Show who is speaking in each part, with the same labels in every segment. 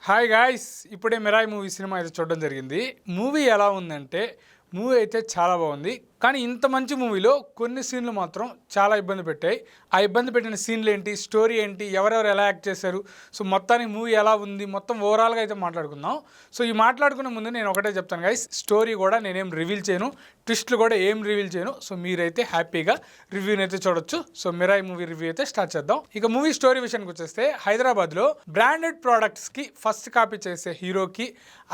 Speaker 1: Hi guys, ఇప్పుడే Mirai movie cinema అయితే చూడడం జరిగింది. మూవీ ఎలా ఉందంటే మూవీ అయితే చాలా బాగుంది. కానీ ఇంత మంచి మూవీలో కొన్ని సీన్లు మాత్రం చాలా ఇబ్బంది పెట్టాయి. ఆ ఇబ్బంది పెట్టిన సీన్లు ఏంటి, స్టోరీ ఏంటి, ఎవరెవరు ఎలా యాక్ట్ చేశారు, సో మొత్తానికి మూవీ ఎలా ఉంది, మొత్తం ఓవరాల్గా అయితే మాట్లాడుకుందాం. సో ఈ మాట్లాడుకునే ముందు నేను ఒకటే చెప్తాను గైస్, స్టోరీ కూడా నేనేం రివీల్ చేయను, ట్విస్ట్లు కూడా ఏం రివీల్ చేయను. సో మీరైతే హ్యాపీగా రివ్యూని అయితే చూడొచ్చు. సో మిరాయి మూవీ రివ్యూ అయితే స్టార్ట్ చేద్దాం. ఇక మూవీ స్టోరీ విషయానికి వచ్చేస్తే, హైదరాబాద్లో బ్రాండెడ్ ప్రోడక్ట్స్కి ఫస్ట్ కాపీ చేసే హీరోకి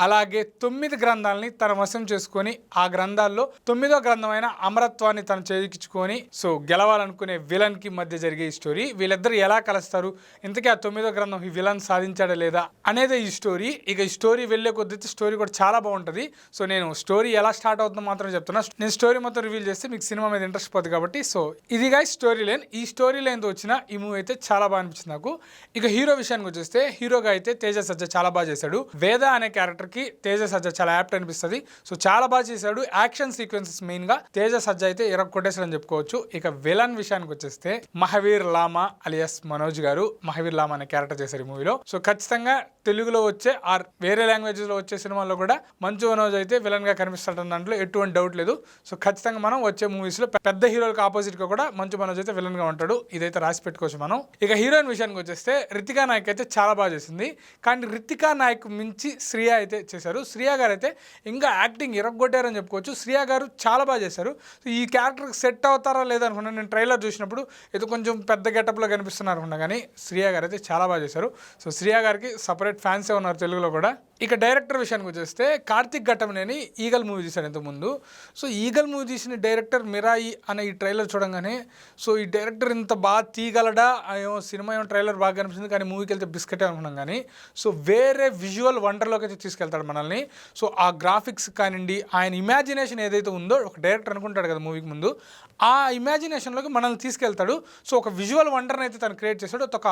Speaker 1: అలాగే 9 గ్రంథాలని తన వశం చేసుకొని ఆ గ్రంథాల్లో 9వ గ్రంథమైన అమరత్వాన్ని తను చేజిక్కించుకొని సో గెలవాలనుకునే విలన్ కి మధ్య జరిగే ఈ స్టోరీ. వీళ్ళిద్దరు ఎలా కలుస్తారు, ఇంతకీ ఆ 9వ గ్రంథం ఈ విలన్ సాధించాడా లేదా అనేది ఈ స్టోరీ. ఇక ఈ స్టోరీ వెళ్లే కొద్ది స్టోరీ కూడా చాలా బాగుంటుంది. సో నేను స్టోరీ ఎలా స్టార్ట్ అవుతుందో మాత్రం చెప్తున్నా. నేను స్టోరీ మొత్తం రివీల్ చేస్తే మీకు సినిమా మీద ఇంట్రెస్ట్ పోతుంది కాబట్టి. సో ఇది గైస్ స్టోరీ లైన్. ఈ స్టోరీ లైన్ తో వచ్చిన ఈ మూవీ అయితే చాలా బాగా అనిపించింది నాకు. ఇక హీరో విషయానికి వచ్చేస్తే, హీరోగా అయితే తేజ సజ్జా చాలా బాగా చేశాడు. వేద అనే క్యారెక్టర్ కి తేజ సజ్జా చాలా యాప్ట్ అనిపిస్తుంది. సో చాలా బాగా చేశాడు. యాక్షన్ సీక్వెన్సెస్ మెయిన్ గా తేజ సజ్జా అయితే కొట్టేసాడని చెప్పుకోవచ్చు. ఇక విలన్ విషయానికి వచ్చేస్తే, మహావీర్ లామా అలియాస్ మనోజ్ గారు మహావీర్ లామా అనే క్యారెక్టర్ చేశారు ఈ మూవీలో. సో ఖచ్చితంగా తెలుగులో వచ్చే ఆర్ వేరే లాంగ్వేజెస్ లో వచ్చే సినిమాల్లో కూడా మంచు మనోజ్ అయితే విలన్ గా కనిపిస్తాడు, దాంట్లో ఎటువంటి డౌట్ లేదు. సో ఖచ్చితంగా మనం వచ్చే మూవీస్ లో పెద్ద హీరోలకు ఆపోజిట్ గా కూడా మంచు మనోజ్ అయితే విలన్ గా ఉంటాడు. ఇదైతే రాసి పెట్టుకోవచ్చు మనం. ఇక హీరోయిన్ విషయానికి వచ్చేస్తే, రితికా నాయక్ అయితే చాలా బాగా చేసింది. కానీ రితికా నాయక్ మించి శ్రియా అయితే చేశారు. శ్రియా గారు అయితే ఇంకా యాక్టింగ్ ఇరగొట్టారని చెప్పుకోవచ్చు. శ్రియా గారు చాలా బాగా చేశారు. ఈ క్యారెక్టర్కి సెట్ అవుతారా లేదా అనుకున్నా. నేను ట్రైలర్ చూసినప్పుడు ఏదో కొంచెం పెద్ద గెటప్లో కనిపిస్తున్నారు అనుకున్నా, కానీ శ్రియా గారు అయితే చాలా బాగా చేశారు. సో శ్రియా గారికి సపరేట్ ఫ్యాన్సే ఉన్నారు తెలుగులో కూడా. ఇక డైరెక్టర్ విషయానికి వచ్చేస్తే, కార్తిక్ ఘట్టమనేని ఈగల్ మూవీ తీశాడు ఇంతకుముందు. సో ఈగల్ మూవీ తీసిన డైరెక్టర్ మిరాయి అనే ఈ ట్రైలర్ చూడంగానే, సో ఈ డైరెక్టర్ ఇంత బాగా తీయగలడా, ఏమో సినిమా ఏమో ట్రైలర్ బాగా కనిపిస్తుంది కానీ మూవీకి వెళ్తే బిస్కెటే అనుకున్నాం. కానీ సో వేరే విజువల్ వండర్లోకి అయితే తీసుకెళ్తాడు మనల్ని. సో ఆ గ్రాఫిక్స్ కానివ్వండి, ఆయన ఇమాజినేషన్ ఏదైతే ఉందో, ఒక డైరెక్టర్ అనుకుంటాడు కదా మూవీకి ముందు, ఆ ఇమాజినేషన్లోకి మనల్ని తీసుకెళ్తాడు. సో ఒక విజువల్ వండర్ని అయితే తను క్రియేట్ చేశాడు. ఒక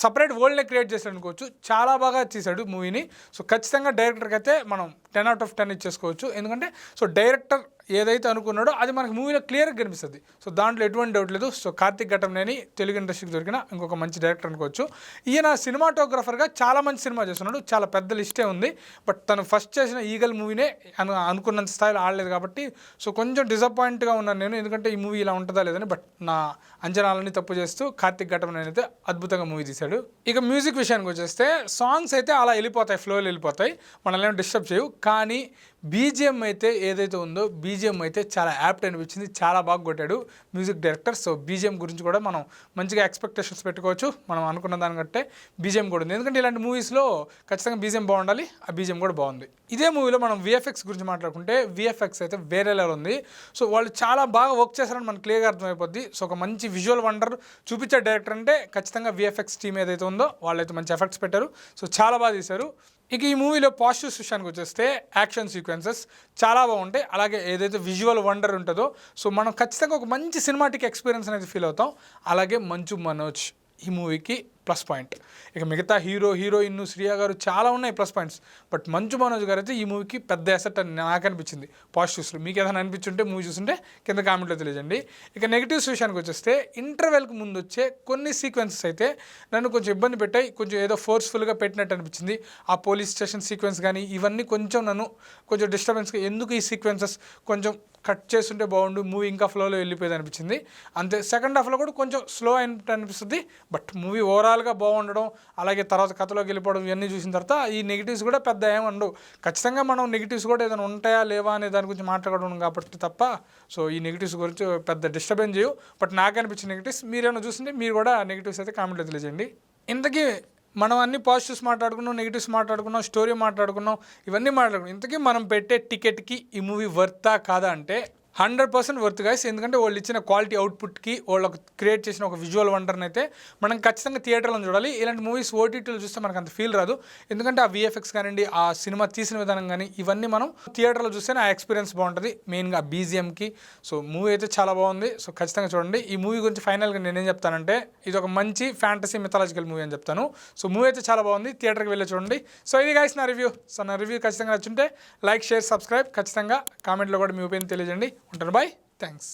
Speaker 1: సపరేట్ వరల్డ్నే క్రియేట్ చేశాడు అనుకోవచ్చు. చాలా బాగా చేశాడు మూవీని. సో ఖచ్చితంగా డైరెక్టర్కి అయితే మనం 10/10 ఇచ్చేసుకోవచ్చు. ఎందుకంటే సో డైరెక్టర్ ఏదైతే అనుకున్నాడో అది మనకు మూవీలో క్లియర్గా కనిపిస్తుంది. సో దాంట్లో ఎటువంటి డౌట్ లేదు. సో కార్తిక్ ఘట్టమనేని తెలుగు ఇండస్ట్రీకి దొరికిన ఇంకొక మంచి డైరెక్టర్ అనుకోవచ్చు. ఈయన సినిమాటోగ్రఫర్గా చాలా మంచి సినిమా చేస్తున్నాడు. చాలా పెద్ద లిస్టే ఉంది. బట్ తను ఫస్ట్ చేసిన ఈగల్ మూవీనే అనుకున్నంత స్థాయిలో ఆడలేదు కాబట్టి సో కొంచెం డిసప్పాయింట్గా ఉన్నాను నేను. ఎందుకంటే ఈ మూవీ ఇలా ఉంటుందా లేదని. బట్ నా అంచనాలని తప్పు చేస్తూ కార్తిక్ ఘట్టమనేని అయితే అద్భుతంగా మూవీ తీశాడు. ఇక మ్యూజిక్ విషయానికి వచ్చేస్తే, సాంగ్స్ అయితే అలా వెళ్ళిపోతాయి, ఫ్లోలో వెళ్ళిపోతాయి, మనల్ని ఏమో డిస్టర్బ్ చేయవు. కానీ బీజిఎం అయితే ఏదైతే ఉందో, బీజిఎం అయితే చాలా యాప్ట్ అనిపించింది. చాలా బాగా కొట్టాడు మ్యూజిక్ డైరెక్టర్. సో బీజిఎం గురించి కూడా మనం మంచిగా ఎక్స్పెక్టేషన్స్ పెట్టుకోవచ్చు. మనం అనుకున్న దానికంటే బీజిఎం కూడా ఉంది. ఎందుకంటే ఇలాంటి మూవీస్లో ఖచ్చితంగా బీజిఎం బాగుండాలి. ఆ బీజిఎం కూడా బాగుంది. ఇదే మూవీలో మనం విఎఫ్ఎక్స్ గురించి మాట్లాడుకుంటే, విఎఫ్ఎక్స్ అయితే వేరే లెవెల్ ఉంది. సో వాళ్ళు చాలా బాగా వర్క్ చేశారని మనకు క్లియర్గా అర్థమైపోద్ది. సో ఒక మంచి విజువల్ వండర్ చూపించే డైరెక్టర్ అంటే ఖచ్చితంగా విఎఫ్ఎక్స్ టీమ్ ఏదైతే ఉందో వాళ్ళైతే మంచి ఎఫెక్ట్స్ పెట్టారు. సో చాలా బాగా తీశారు. ఇక ఈ మూవీలో పాజిటివ్స్ విషయానికి వచ్చేస్తే, యాక్షన్ సీక్వెన్సెస్ చాలా బాగుంటాయి. అలాగే ఏదైతే విజువల్ వండర్ ఉంటుందో, సో మనం ఖచ్చితంగా ఒక మంచి సినిమాటిక్ ఎక్స్పీరియన్స్ అనేది ఫీల్ అవుతాం. అలాగే మంచు మనోజ్ ఈ మూవీకి ప్లస్ పాయింట్. ఇక మిగతా హీరోయిన్ శ్రియా గారు చాలా ఉన్నాయి plus points. But Manchu Manoj గారు అయితే ఈ మూవీకి పెద్ద ఎసెట్ అని నాకు అనిపించింది పాజిటివ్స్లో. మీకు ఏదైనా అనిపించుంటే మూవీ చూస్తుంటే కింద కామెంట్లో తెలియజండి. ఇక నెగిటివ్స్ విషయానికి వచ్చేస్తే, ఇంటర్వెల్కి ముందు వచ్చే కొన్ని సీక్వెన్సెస్ అయితే నన్ను కొంచెం ఇబ్బంది పెట్టాయి. కొంచెం ఏదో ఫోర్స్ఫుల్గా పెట్టినట్టు అనిపించింది. ఆ పోలీస్ స్టేషన్ సీక్వెన్స్ కానీ ఇవన్నీ కొంచెం నన్ను కొంచెం డిస్టర్బెన్స్గా, ఎందుకు ఈ సీక్వెన్సెస్ కొంచెం కట్ చేస్తుంటే బాగుండు, మూవీ ఇంకా ఫ్లోలో వెళ్ళిపోయేది అనిపించింది. అంతే. సెకండ్ హాఫ్లో కూడా కొంచెం స్లో అయినట్టు అనిపిస్తుంది. బట్ మూవీ ఓవరాల్గా బాగుండడం, అలాగే తర్వాత కథలోకి వెళ్ళిపోవడం, ఇవన్నీ చూసిన తర్వాత ఈ నెగిటివ్స్ కూడా పెద్ద ఏమండవు. ఖచ్చితంగా మనం నెగిటివ్స్ కూడా ఏదైనా ఉంటాయా లేవా అనే దాని గురించి మాట్లాడడం కాబట్టి తప్ప సో ఈ నెగిటివ్స్ గురించి పెద్ద డిస్టర్బెన్స్ చేయవు. బట్ నాకు అనిపించిన నెగిటివ్స్ మీరేమైనా చూస్తుంటే మీరు కూడా నెగిటివ్స్ అయితే కామెంట్లో తెలియజేయండి. ఇంతకీ మనం అన్ని పాజిటివ్స్ మాట్లాడుకున్నాం, నెగిటివ్స్ మాట్లాడుకున్నాం, స్టోరీ మాట్లాడుకున్నాం, ఇవన్నీ మాట్లాడుకున్నాం. ఇంతకీ మనం పెట్టే టికెట్కి ఈ మూవీ వర్తా కాదా అంటే 100% వర్త్ గైస్. ఎందుకంటే వాళ్ళు ఇచ్చిన క్వాలిటీ అవుట్పుట్కి, వాళ్ళకు క్రియేట్ చేసిన ఒక విజువల్ వండర్ని అయితే మనం ఖచ్చితంగా థియేటర్లో చూడాలి. ఇలాంటి మూవీస్ ఓటీటీలో చూస్తే మనకు అంత ఫీల్ రాదు. ఎందుకంటే ఆ విఎఫ్ఎక్స్ కానివ్వండి, ఆ సినిమా తీసిన విధానం కానీ ఇవన్నీ మనం థియేటర్లో చూస్తేనే ఆ ఎక్స్పీరియన్స్ బాగుంటుంది. మెయిన్గా బీజిఎంకి. సో మూవీ అయితే చాలా బాగుంది. సో ఖచ్చితంగా చూడండి. ఈ మూవీ గురించి ఫైనల్గా నేనేం చెప్తానంటే, ఇది ఒక మంచి ఫ్యాంటసీ మిథాలజికల్ మూవీ అని చెప్తాను. సో మూవీ అయితే చాలా బాగుంది. థియేటర్కి వెళ్ళి చూడండి. సో ఇది గైస్ నా రివ్యూ. సో నా రివ్యూ ఖచ్చితంగా నచ్చుంటే లైక్, షేర్, సబ్స్క్రైబ్. ఖచ్చితంగా కామెంట్లో కూడా మీ ఒపీనియన్ తెలియజేయండి. ఉంటాను. బాయ్. థ్యాంక్స్.